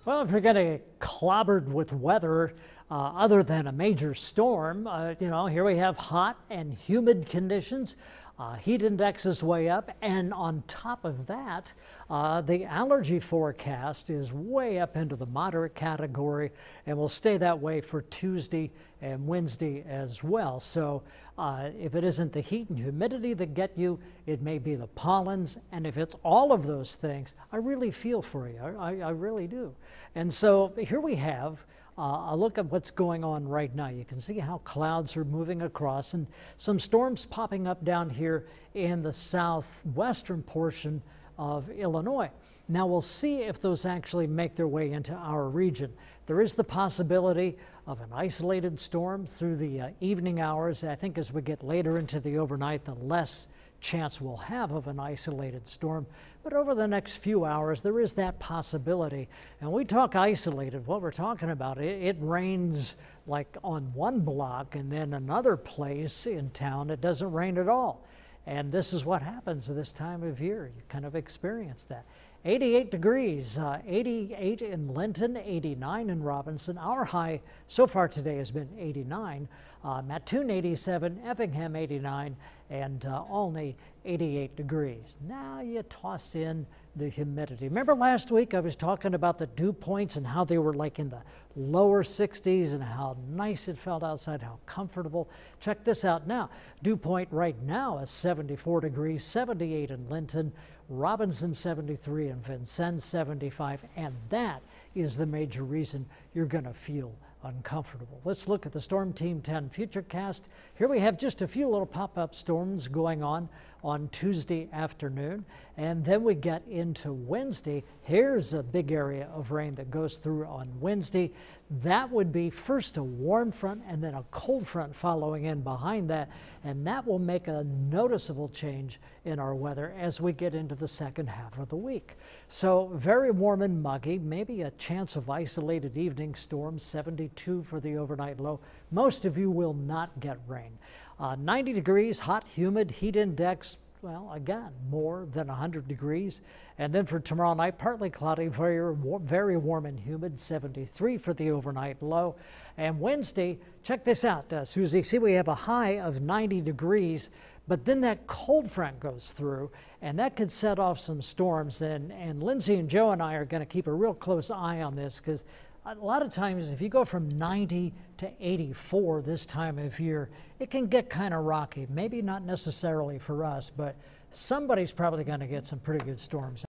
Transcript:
Well, if you're going to get clobbered with weather other than a major storm, here we have hot and humid conditions. Heat index is way up, and on top of that, the allergy forecast is way up into the moderate category and will stay that way for Tuesday and Wednesday as well. So if it isn't the heat and humidity that get you, it may be the pollens, and if it's all of those things, I really feel for you. I really do. And so here we have a look at what's going on right now. You can see how clouds are moving across and some storms popping up down here in the southwestern portion of Illinois. Now we'll see if those actually make their way into our region. There is the possibility of an isolated storm through the evening hours. I think as we get later into the overnight, the less chance we'll have of an isolated storm. But over the next few hours, there is that possibility. And we talk isolated, what we're talking about, it rains like on one block, and then another place in town it doesn't rain at all. And this is what happens at this time of year. You kind of experience that. 88 degrees, 88 in Linton, 89 in Robinson. Our high so far today has been 89. Mattoon 87, Effingham 89, and Olney 88 degrees. Now you toss in the humidity. Remember last week I was talking about the dew points and how they were like in the lower 60s and how nice it felt outside, how comfortable. Check this out now. Dew point right now is 74 degrees, 78 in Linton, Robinson 73, and Vincennes 75, and that is the major reason you're going to feel uncomfortable. Let's look at the Storm Team 10 Futurecast. Here we have just a few little pop-up storms going on Tuesday afternoon, and then we get into Wednesday. Here's a big area of rain that goes through on Wednesday. That would be first a warm front and then a cold front following in behind that, and that will make a noticeable change in our weather as we get into the second half of the week. So very warm and muggy, maybe a chance of isolated evening storms, 72 for the overnight low. Most of you will not get rain. 90 degrees, hot, humid, heat index, well, again, more than 100 degrees. And then for tomorrow night, partly cloudy, very warm and humid, 73 for the overnight low. And Wednesday, check this out, Susie. See, we have a high of 90 degrees, but then that cold front goes through, and that could set off some storms. And Lindsay and Joe and I are going to keep a real close eye on this, because a lot of times if you go from 90 to 84 this time of year, it can get kind of rocky. Maybe not necessarily for us, but somebody's probably going to get some pretty good storms.